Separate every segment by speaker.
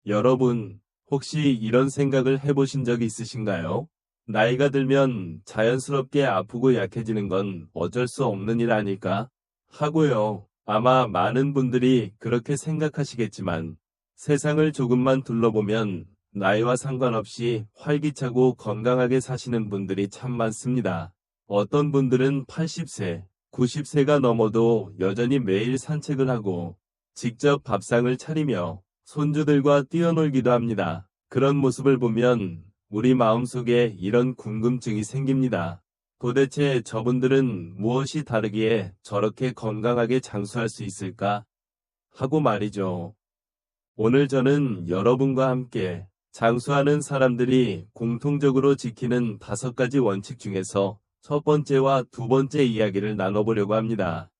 Speaker 1: 여러분, 혹시 이런 생각을 해보신 적 있으신가요? 나이가 들면 자연스럽게 아프고 약해지는 건 어쩔 수 없는 일 아닐까? 하고요. 아마 많은 분들이 그렇게 생각하시겠지만 세상을 조금만 둘러보면 나이와 상관없이 활기차고 건강하게 사시는 분들이 참 많습니다. 어떤 분들은 80세, 90세가 넘어도 여전히 매일 산책을 하고 직접 밥상을 차리며 손주들과 뛰어놀기도 합니다. 그런 모습을 보면 우리 마음속에 이런 궁금증이 생깁니다. 도대체 저분들은 무엇이 다르기에 저렇게 건강하게 장수할 수 있을까? 하고 말이죠. 오늘 저는 여러분과 함께 장수하는 사람들이 공통적으로 지키는 5가지 원칙 중에서 첫 번째와 두 번째 이야기를 나눠보려고 합니다.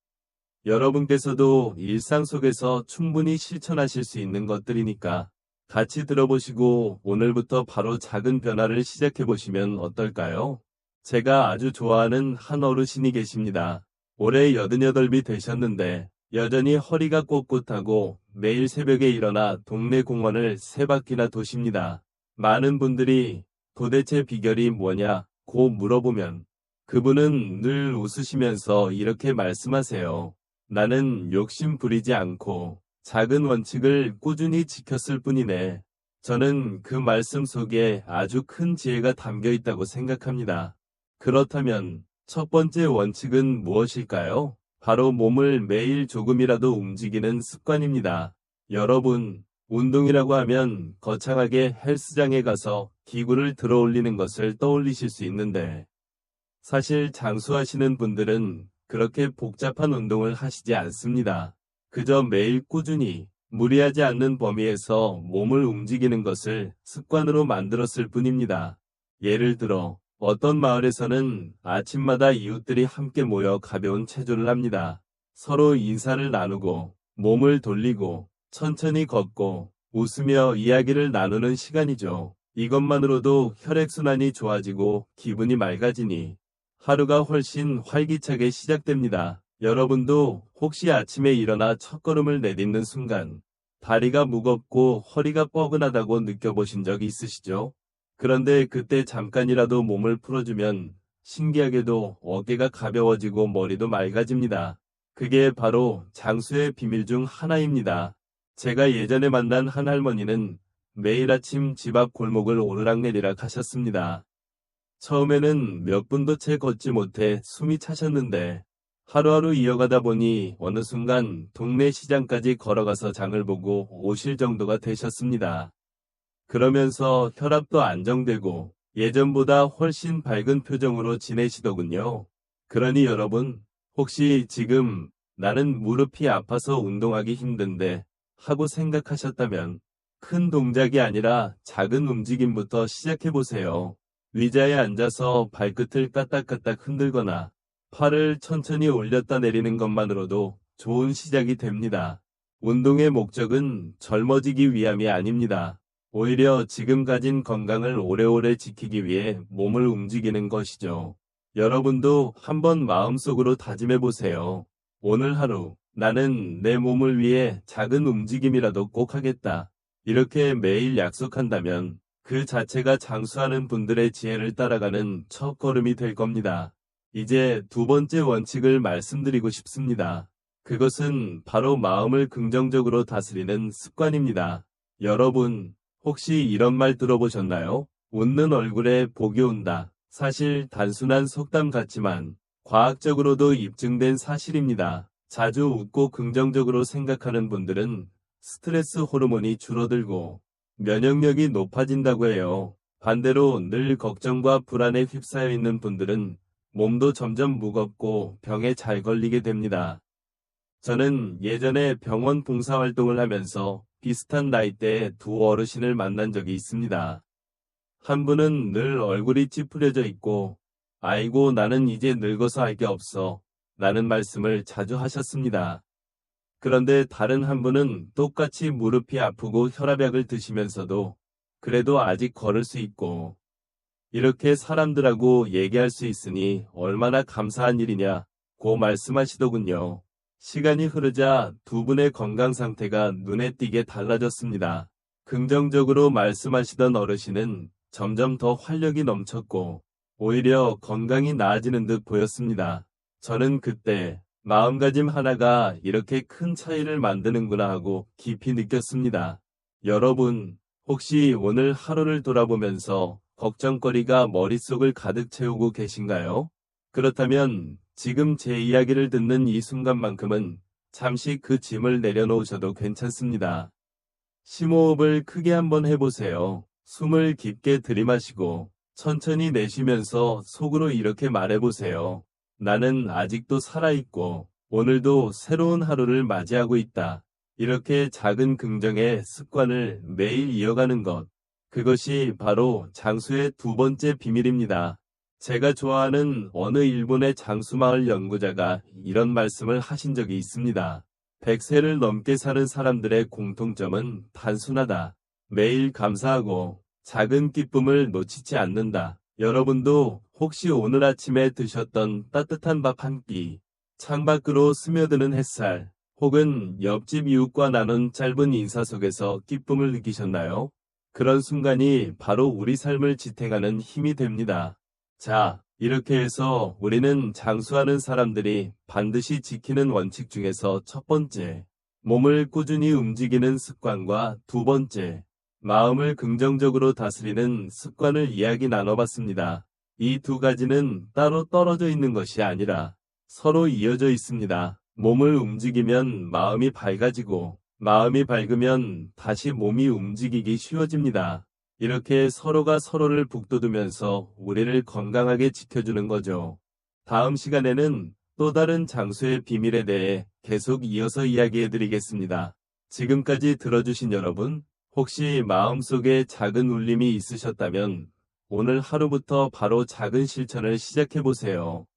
Speaker 1: 여러분께서도 일상 속에서 충분히 실천하실 수 있는 것들이니까 같이 들어보시고 오늘부터 바로 작은 변화를 시작해보시면 어떨까요? 제가 아주 좋아하는 한 어르신이 계십니다. 올해 88이 되셨는데 여전히 허리가 꼿꼿하고 매일 새벽에 일어나 동네 공원을 3바퀴나 도십니다. 많은 분들이 도대체 비결이 뭐냐고 물어보면 그분은 늘 웃으시면서 이렇게 말씀하세요. 나는 욕심 부리지 않고 작은 원칙을 꾸준히 지켰을 뿐이네. 저는 그 말씀 속에 아주 큰 지혜가 담겨 있다고 생각합니다. 그렇다면 첫 번째 원칙은 무엇일까요? 바로 몸을 매일 조금이라도 움직이는 습관입니다. 여러분, 운동이라고 하면 거창하게 헬스장에 가서 기구를 들어 올리는 것을 떠올리실 수 있는데 사실 장수하시는 분들은 그렇게 복잡한 운동을 하시지 않습니다. 그저 매일 꾸준히 무리하지 않는 범위에서 몸을 움직이는 것을 습관으로 만들었을 뿐입니다. 예를 들어 어떤 마을에서는 아침마다 이웃들이 함께 모여 가벼운 체조를 합니다. 서로 인사를 나누고 몸을 돌리고 천천히 걷고 웃으며 이야기를 나누는 시간이죠. 이것만으로도 혈액순환이 좋아지고 기분이 맑아지니 하루가 훨씬 활기차게 시작됩니다. 여러분도 혹시 아침에 일어나 첫걸음을 내딛는 순간 다리가 무겁고 허리가 뻐근하다고 느껴보신 적 있으시죠? 그런데 그때 잠깐이라도 몸을 풀어주면 신기하게도 어깨가 가벼워지고 머리도 맑아집니다. 그게 바로 장수의 비밀 중 하나입니다. 제가 예전에 만난 한 할머니는 매일 아침 집 앞 골목을 오르락내리락 하셨습니다. 처음에는 몇 분도 채 걷지 못해 숨이 차셨는데 하루하루 이어가다 보니 어느 순간 동네 시장까지 걸어가서 장을 보고 오실 정도가 되셨습니다. 그러면서 혈압도 안정되고 예전보다 훨씬 밝은 표정으로 지내시더군요. 그러니 여러분, 혹시 지금 나는 무릎이 아파서 운동하기 힘든데 하고 생각하셨다면 큰 동작이 아니라 작은 움직임부터 시작해보세요. 의자에 앉아서 발끝을 까딱까딱 흔들거나 팔을 천천히 올렸다 내리는 것만으로도 좋은 시작이 됩니다. 운동의 목적은 젊어지기 위함이 아닙니다. 오히려 지금 가진 건강을 오래오래 지키기 위해 몸을 움직이는 것이죠. 여러분도 한번 마음속으로 다짐해보세요. 오늘 하루 나는 내 몸을 위해 작은 움직임이라도 꼭 하겠다. 이렇게 매일 약속한다면 그 자체가 장수하는 분들의 지혜를 따라가는 첫걸음이 될 겁니다. 이제 두 번째 원칙을 말씀드리고 싶습니다. 그것은 바로 마음을 긍정적으로 다스리는 습관입니다. 여러분, 혹시 이런 말 들어보셨나요? 웃는 얼굴에 복이 온다. 사실 단순한 속담 같지만 과학적으로도 입증된 사실입니다. 자주 웃고 긍정적으로 생각하는 분들은 스트레스 호르몬이 줄어들고 면역력이 높아진다고 해요. 반대로 늘 걱정과 불안에 휩싸여 있는 분들은 몸도 점점 무겁고 병에 잘 걸리게 됩니다. 저는 예전에 병원 봉사활동을 하면서 비슷한 나이대의 두 어르신을 만난 적이 있습니다. 한 분은 늘 얼굴이 찌푸려져 있고 아이고 나는 이제 늙어서 할 게 없어 라는 말씀을 자주 하셨습니다. 그런데 다른 한 분은 똑같이 무릎이 아프고 혈압약을 드시면서도 그래도 아직 걸을 수 있고 이렇게 사람들하고 얘기할 수 있으니 얼마나 감사한 일이냐고 말씀하시더군요. 시간이 흐르자 두 분의 건강 상태가 눈에 띄게 달라졌습니다. 긍정적으로 말씀하시던 어르신은 점점 더 활력이 넘쳤고 오히려 건강이 나아지는 듯 보였습니다. 저는 그때 마음가짐 하나가 이렇게 큰 차이를 만드는구나 하고 깊이 느꼈습니다. 여러분, 혹시 오늘 하루를 돌아보면서 걱정거리가 머릿속을 가득 채우고 계신가요? 그렇다면 지금 제 이야기를 듣는 이 순간만큼은 잠시 그 짐을 내려놓으셔도 괜찮습니다. 심호흡을 크게 한번 해보세요. 숨을 깊게 들이마시고 천천히 내쉬면서 속으로 이렇게 말해보세요. 나는 아직도 살아있고 오늘도 새로운 하루를 맞이하고 있다. 이렇게 작은 긍정의 습관을 매일 이어가는 것. 그것이 바로 장수의 두 번째 비밀입니다. 제가 좋아하는 어느 일본의 장수마을 연구자가 이런 말씀을 하신 적이 있습니다. 100세를 넘게 사는 사람들의 공통점은 단순하다. 매일 감사하고 작은 기쁨을 놓치지 않는다. 여러분도 혹시 오늘 아침에 드셨던 따뜻한 밥 한 끼, 창밖으로 스며드는 햇살, 혹은 옆집 이웃과 나눈 짧은 인사 속에서 기쁨을 느끼셨나요? 그런 순간이 바로 우리 삶을 지탱하는 힘이 됩니다. 자, 이렇게 해서 우리는 장수하는 사람들이 반드시 지키는 원칙 중에서 첫 번째, 몸을 꾸준히 움직이는 습관과 두 번째, 마음을 긍정적으로 다스리는 습관을 이야기 나눠봤습니다. 이 두 가지는 따로 떨어져 있는 것이 아니라 서로 이어져 있습니다. 몸을 움직이면 마음이 밝아지고 마음이 밝으면 다시 몸이 움직이기 쉬워집니다. 이렇게 서로가 서로를 북돋우면서 우리를 건강하게 지켜주는 거죠. 다음 시간에는 또 다른 장수의 비밀에 대해 계속 이어서 이야기해드리겠습니다. 지금까지 들어주신 여러분, 혹시 마음속에 작은 울림이 있으셨다면 오늘 하루부터 바로 작은 실천을 시작해보세요.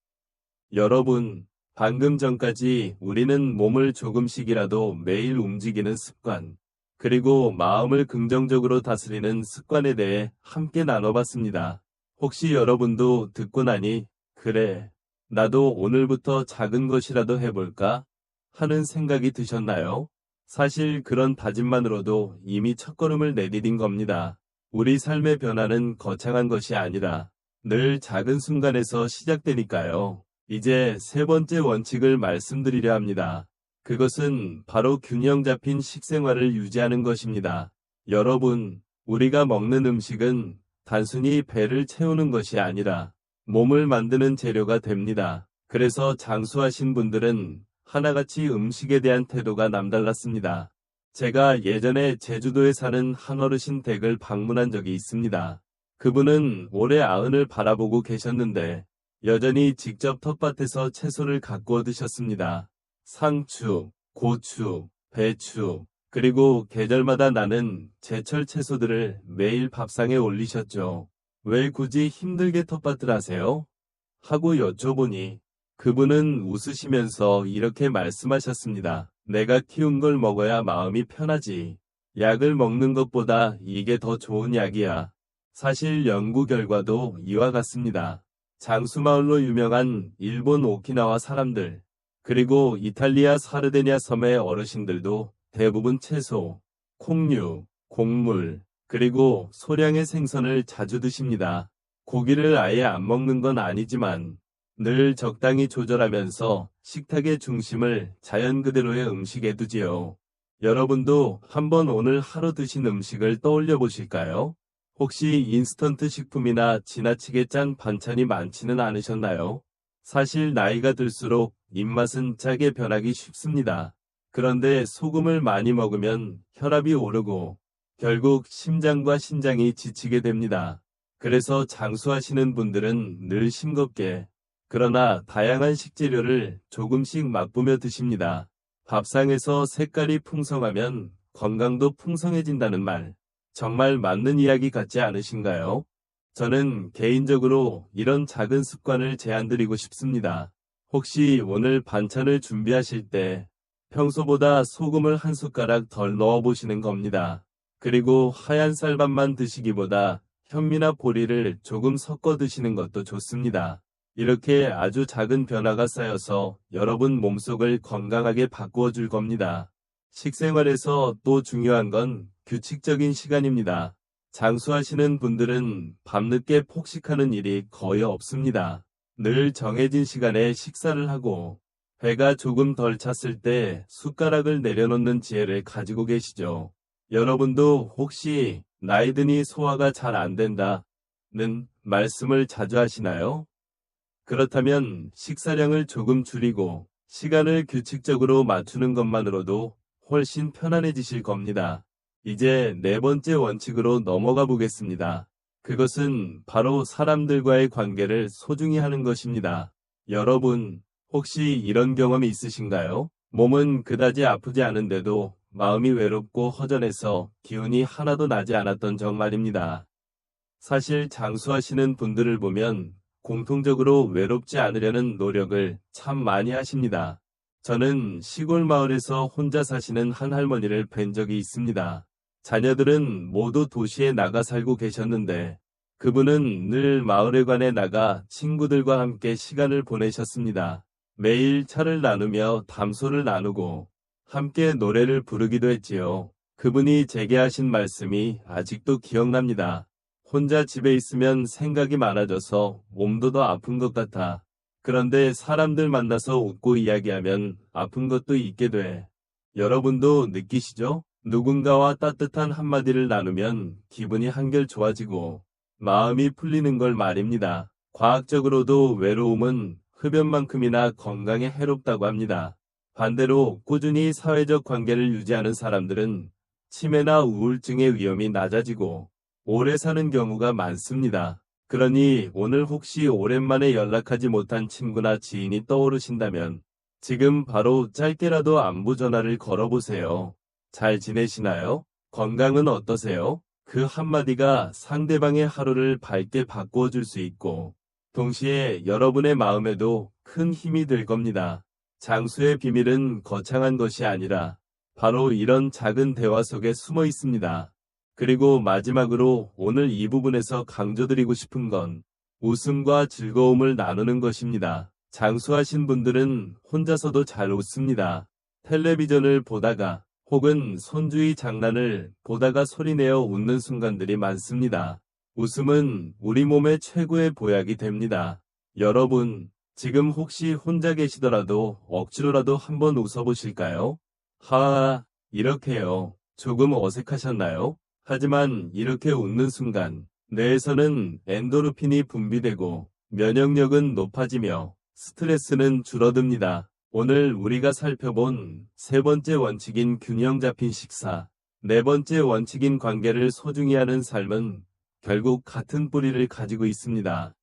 Speaker 1: 여러분, 방금 전까지 우리는 몸을 조금씩이라도 매일 움직이는 습관, 그리고 마음을 긍정적으로 다스리는 습관에 대해 함께 나눠봤습니다. 혹시 여러분도 듣고 나니, 그래, 나도 오늘부터 작은 것이라도 해볼까? 하는 생각이 드셨나요? 사실 그런 다짐만으로도 이미 첫걸음을 내디딘 겁니다. 우리 삶의 변화는 거창한 것이 아니라 늘 작은 순간에서 시작되니까요. 이제 세 번째 원칙을 말씀드리려 합니다. 그것은 바로 균형 잡힌 식생활을 유지하는 것입니다. 여러분, 우리가 먹는 음식은 단순히 배를 채우는 것이 아니라 몸을 만드는 재료가 됩니다. 그래서 장수하신 분들은 하나같이 음식에 대한 태도가 남달랐습니다. 제가 예전에 제주도에 사는 한 어르신 댁을 방문한 적이 있습니다. 그분은 올해 90을 바라보고 계셨는데 여전히 직접 텃밭에서 채소를 가꾸어 드셨습니다. 상추, 고추, 배추, 그리고 계절마다 나는 제철 채소들을 매일 밥상에 올리셨죠. 왜 굳이 힘들게 텃밭을 하세요? 하고 여쭤보니 그분은 웃으시면서 이렇게 말씀하셨습니다. 내가 키운 걸 먹어야 마음이 편하지. 약을 먹는 것보다 이게 더 좋은 약이야. 사실 연구 결과도 이와 같습니다. 장수마을로 유명한 일본 오키나와 사람들, 그리고 이탈리아 사르데냐 섬의 어르신들도 대부분 채소, 콩류, 곡물, 그리고 소량의 생선을 자주 드십니다. 고기를 아예 안 먹는 건 아니지만 늘 적당히 조절하면서 식탁의 중심을 자연 그대로의 음식에 두지요. 여러분도 한번 오늘 하루 드신 음식을 떠올려 보실까요? 혹시 인스턴트 식품이나 지나치게 짠 반찬이 많지는 않으셨나요? 사실 나이가 들수록 입맛은 짜게 변하기 쉽습니다. 그런데 소금을 많이 먹으면 혈압이 오르고 결국 심장과 신장이 지치게 됩니다. 그래서 장수하시는 분들은 늘 싱겁게 그러나 다양한 식재료를 조금씩 맛보며 드십니다. 밥상에서 색깔이 풍성하면 건강도 풍성해진다는 말, 정말 맞는 이야기 같지 않으신가요? 저는 개인적으로 이런 작은 습관을 제안드리고 싶습니다. 혹시 오늘 반찬을 준비하실 때 평소보다 소금을 한 숟가락 덜 넣어보시는 겁니다. 그리고 하얀 쌀밥만 드시기보다 현미나 보리를 조금 섞어 드시는 것도 좋습니다. 이렇게 아주 작은 변화가 쌓여서 여러분 몸속을 건강하게 바꾸어 줄 겁니다. 식생활에서 또 중요한 건 규칙적인 시간입니다. 장수하시는 분들은 밤늦게 폭식하는 일이 거의 없습니다. 늘 정해진 시간에 식사를 하고 배가 조금 덜 찼을 때 숟가락을 내려놓는 지혜를 가지고 계시죠. 여러분도 혹시 나이 드니 소화가 잘 안 된다는 말씀을 자주 하시나요? 그렇다면 식사량을 조금 줄이고 시간을 규칙적으로 맞추는 것만으로도 훨씬 편안해지실 겁니다. 이제 네 번째 원칙으로 넘어가 보겠습니다. 그것은 바로 사람들과의 관계를 소중히 하는 것입니다. 여러분, 혹시 이런 경험이 있으신가요? 몸은 그다지 아프지 않은데도 마음이 외롭고 허전해서 기운이 하나도 나지 않았던 적 말입니다. 사실 장수하시는 분들을 보면 공통적으로 외롭지 않으려는 노력을 참 많이 하십니다. 저는 시골 마을에서 혼자 사시는 한 할머니를 뵌 적이 있습니다. 자녀들은 모두 도시에 나가 살고 계셨는데 그분은 늘 마을회관에 나가 친구들과 함께 시간을 보내셨습니다. 매일 차를 나누며 담소를 나누고 함께 노래를 부르기도 했지요. 그분이 제게 하신 말씀이 아직도 기억납니다. 혼자 집에 있으면 생각이 많아져서 몸도 더 아픈 것 같아. 그런데 사람들 만나서 웃고 이야기하면 아픈 것도 잊게 돼. 여러분도 느끼시죠? 누군가와 따뜻한 한마디를 나누면 기분이 한결 좋아지고 마음이 풀리는 걸 말입니다. 과학적으로도 외로움은 흡연만큼이나 건강에 해롭다고 합니다. 반대로 꾸준히 사회적 관계를 유지하는 사람들은 치매나 우울증의 위험이 낮아지고 오래 사는 경우가 많습니다. 그러니 오늘 혹시 오랜만에 연락하지 못한 친구나 지인이 떠오르신다면 지금 바로 짧게라도 안부 전화를 걸어보세요. 잘 지내시나요? 건강은 어떠세요? 그 한마디가 상대방의 하루를 밝게 바꾸어 줄 수 있고 동시에 여러분의 마음에도 큰 힘이 될 겁니다. 장수의 비밀은 거창한 것이 아니라 바로 이런 작은 대화 속에 숨어 있습니다. 그리고 마지막으로 오늘 이 부분에서 강조드리고 싶은 건 웃음과 즐거움을 나누는 것입니다. 장수하신 분들은 혼자서도 잘 웃습니다. 텔레비전을 보다가 혹은 손주의 장난을 보다가 소리내어 웃는 순간들이 많습니다. 웃음은 우리 몸의 최고의 보약이 됩니다. 여러분, 지금 혹시 혼자 계시더라도 억지로라도 한번 웃어보실까요? 하하, 이렇게요. 조금 어색하셨나요? 하지만 이렇게 웃는 순간 뇌에서는 엔도르핀이 분비되고 면역력은 높아지며 스트레스는 줄어듭니다. 오늘 우리가 살펴본 세 번째 원칙인 균형 잡힌 식사, 네 번째 원칙인 관계를 소중히 하는 삶은 결국 같은 뿌리를 가지고 있습니다.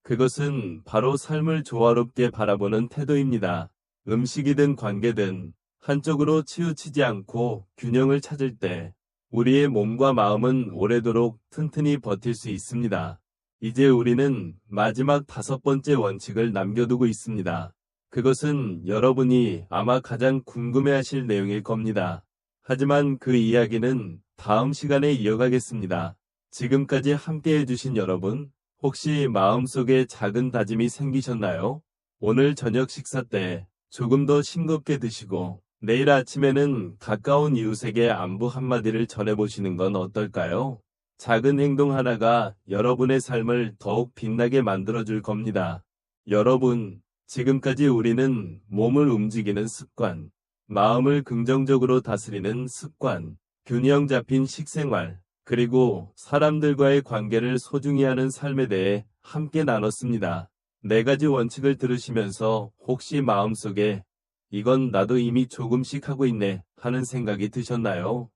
Speaker 1: 그것은 바로 삶을 조화롭게 바라보는 태도입니다. 음식이든 관계든 한쪽으로 치우치지 않고 균형을 찾을 때 우리의 몸과 마음은 오래도록 튼튼히 버틸 수 있습니다. 이제 우리는 마지막 다섯 번째 원칙을 남겨두고 있습니다. 그것은 여러분이 아마 가장 궁금해하실 내용일 겁니다. 하지만 그 이야기는 다음 시간에 이어가겠습니다. 지금까지 함께 해주신 여러분, 혹시 마음속에 작은 다짐이 생기셨나요? 오늘 저녁 식사 때 조금 더 싱겁게 드시고 내일 아침에는 가까운 이웃에게 안부 한마디를 전해보시는 건 어떨까요? 작은 행동 하나가 여러분의 삶을 더욱 빛나게 만들어줄 겁니다. 여러분, 지금까지 우리는 몸을 움직이는 습관, 마음을 긍정적으로 다스리는 습관, 균형 잡힌 식생활, 그리고 사람들과의 관계를 소중히 하는 삶에 대해 함께 나눴습니다. 네 가지 원칙을 들으시면서 혹시 마음속에 이건 나도 이미 조금씩 하고 있네 하는 생각이 드셨나요?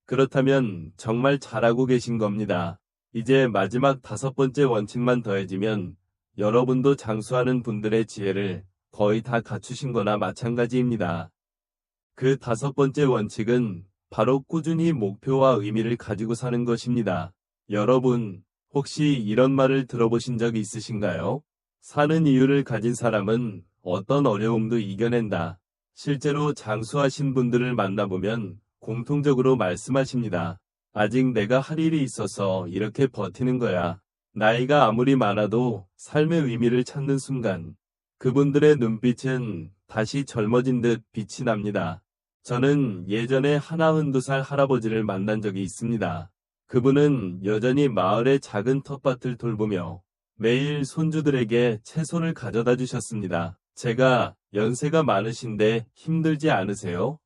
Speaker 1: 그렇다면 정말 잘하고 계신 겁니다. 이제 마지막 다섯 번째 원칙만 더해지면 여러분도 장수하는 분들의 지혜를 거의 다 갖추신 거나 마찬가지입니다. 그 다섯 번째 원칙은 바로 꾸준히 목표와 의미를 가지고 사는 것입니다. 여러분, 혹시 이런 말을 들어보신 적 있으신가요? 사는 이유를 가진 사람은 어떤 어려움도 이겨낸다. 실제로 장수하신 분들을 만나보면 공통적으로 말씀하십니다. 아직 내가 할 일이 있어서 이렇게 버티는 거야. 나이가 아무리 많아도 삶의 의미를 찾는 순간 그분들의 눈빛은 다시 젊어진 듯 빛이 납니다. 저는 예전에 하나 한두 살 할아버지를 만난 적이 있습니다. 그분은 여전히 마을의 작은 텃밭을 돌보며 매일 손주들에게 채소를 가져다 주셨습니다. 제가 연세가 많으신데 힘들지 않으세요?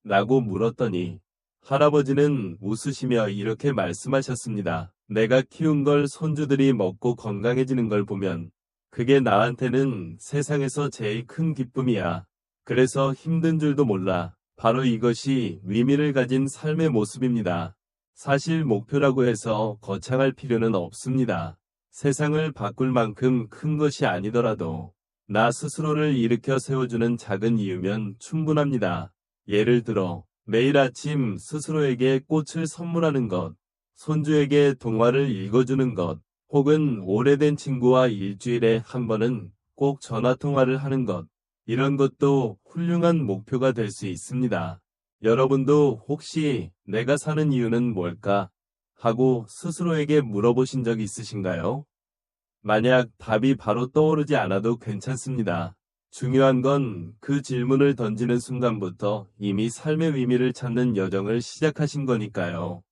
Speaker 1: 라고 물었더니 할아버지는 웃으시며 이렇게 말씀하셨습니다. 내가 키운 걸 손주들이 먹고 건강해지는 걸 보면 그게 나한테는 세상에서 제일 큰 기쁨이야. 그래서 힘든 줄도 몰라. 바로 이것이 의미를 가진 삶의 모습입니다. 사실 목표라고 해서 거창할 필요는 없습니다. 세상을 바꿀 만큼 큰 것이 아니더라도 나 스스로를 일으켜 세워주는 작은 이유면 충분합니다. 예를 들어 매일 아침 스스로에게 꽃을 선물하는 것, 손주에게 동화를 읽어주는 것, 혹은 오래된 친구와 일주일에 한 번은 꼭 전화통화를 하는 것, 이런 것도 훌륭한 목표가 될 수 있습니다. 여러분도 혹시 내가 사는 이유는 뭘까? 하고 스스로에게 물어보신 적 있으신가요? 만약 답이 바로 떠오르지 않아도 괜찮습니다. 중요한 건 그 질문을 던지는 순간부터 이미 삶의 의미를 찾는 여정을 시작하신 거니까요.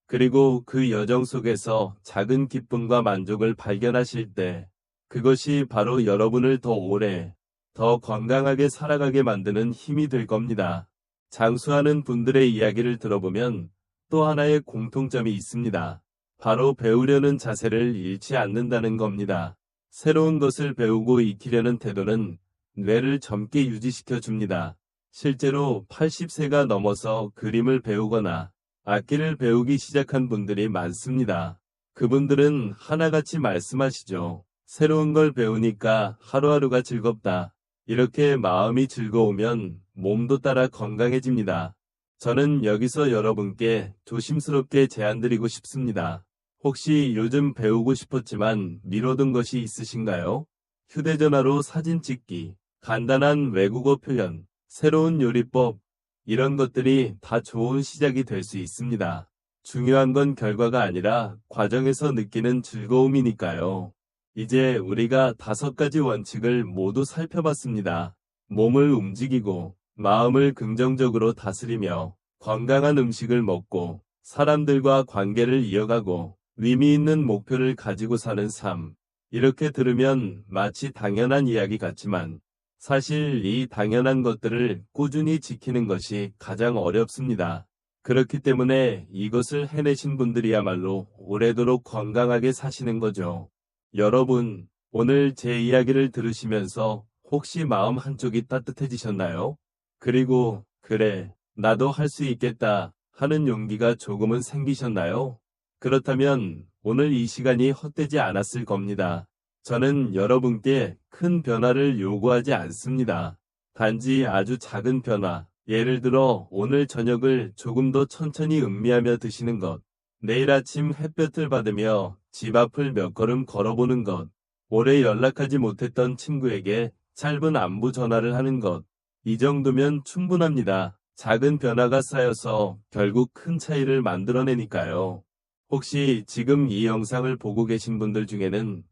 Speaker 1: 그리고 그 여정 속에서 작은 기쁨과 만족을 발견하실 때 그것이 바로 여러분을 더 오래, 더 건강하게 살아가게 만드는 힘이 될 겁니다. 장수하는 분들의 이야기를 들어보면 또 하나의 공통점이 있습니다. 바로 배우려는 자세를 잃지 않는다는 겁니다. 새로운 것을 배우고 익히려는 태도는 뇌를 젊게 유지시켜 줍니다. 실제로 80세가 넘어서 그림을 배우거나 악기를 배우기 시작한 분들이 많습니다. 그분들은 하나같이 말씀하시죠. 새로운 걸 배우니까 하루하루가 즐겁다. 이렇게 마음이 즐거우면 몸도 따라 건강해집니다. 저는 여기서 여러분께 조심스럽게 제안드리고 싶습니다. 혹시 요즘 배우고 싶었지만 미뤄둔 것이 있으신가요? 휴대전화로 사진 찍기, 간단한 외국어 표현, 새로운 요리법, 이런 것들이 다 좋은 시작이 될 수 있습니다. 중요한 건 결과가 아니라 과정에서 느끼는 즐거움이니까요. 이제 우리가 5가지 원칙을 모두 살펴봤습니다. 몸을 움직이고, 마음을 긍정적으로 다스리며, 건강한 음식을 먹고, 사람들과 관계를 이어가고, 의미 있는 목표를 가지고 사는 삶. 이렇게 들으면 마치 당연한 이야기 같지만, 사실 이 당연한 것들을 꾸준히 지키는 것이 가장 어렵습니다. 그렇기 때문에 이것을 해내신 분들이야말로 오래도록 건강하게 사시는 거죠. 여러분, 오늘 제 이야기를 들으시면서 혹시 마음 한쪽이 따뜻해지셨나요? 그리고, 그래, 나도 할 수 있겠다 하는 용기가 조금은 생기셨나요? 그렇다면 오늘 이 시간이 헛되지 않았을 겁니다. 저는 여러분께 큰 변화를 요구하지 않습니다. 단지 아주 작은 변화, 예를 들어 오늘 저녁을 조금 더 천천히 음미하며 드시는 것, 내일 아침 햇볕을 받으며 집 앞을 몇 걸음 걸어보는 것, 오래 연락하지 못했던 친구에게 짧은 안부 전화를 하는 것, 이 정도면 충분합니다. 작은 변화가 쌓여서 결국 큰 차이를 만들어내니까요. 혹시 지금 이 영상을 보고 계신 분들 중에는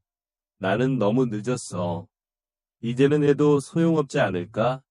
Speaker 1: 나는 너무 늦었어. 이제는 해도 소용없지 않을까?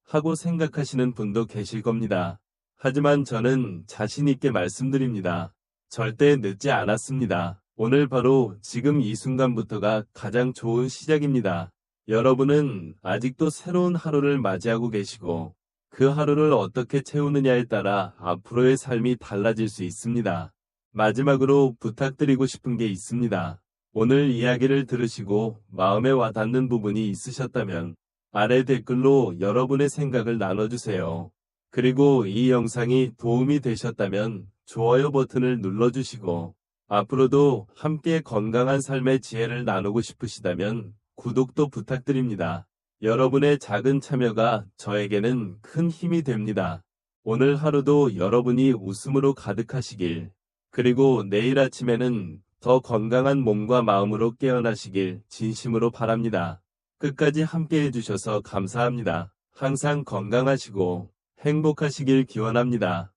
Speaker 1: 하고 생각하시는 분도 계실 겁니다. 하지만 저는 자신 있게 말씀드립니다. 절대 늦지 않았습니다. 오늘 바로 지금 이 순간부터가 가장 좋은 시작입니다. 여러분은 아직도 새로운 하루를 맞이하고 계시고 그 하루를 어떻게 채우느냐에 따라 앞으로의 삶이 달라질 수 있습니다. 마지막으로 부탁드리고 싶은 게 있습니다. 오늘 이야기를 들으시고 마음에 와닿는 부분이 있으셨다면 아래 댓글로 여러분의 생각을 나눠주세요. 그리고 이 영상이 도움이 되셨다면 좋아요 버튼을 눌러주시고 앞으로도 함께 건강한 삶의 지혜를 나누고 싶으시다면 구독도 부탁드립니다. 여러분의 작은 참여가 저에게는 큰 힘이 됩니다. 오늘 하루도 여러분이 웃음으로 가득하시길, 그리고 내일 아침에는 더 건강한 몸과 마음으로 깨어나시길 진심으로 바랍니다. 끝까지 함께 해주셔서 감사합니다. 항상 건강하시고 행복하시길 기원합니다.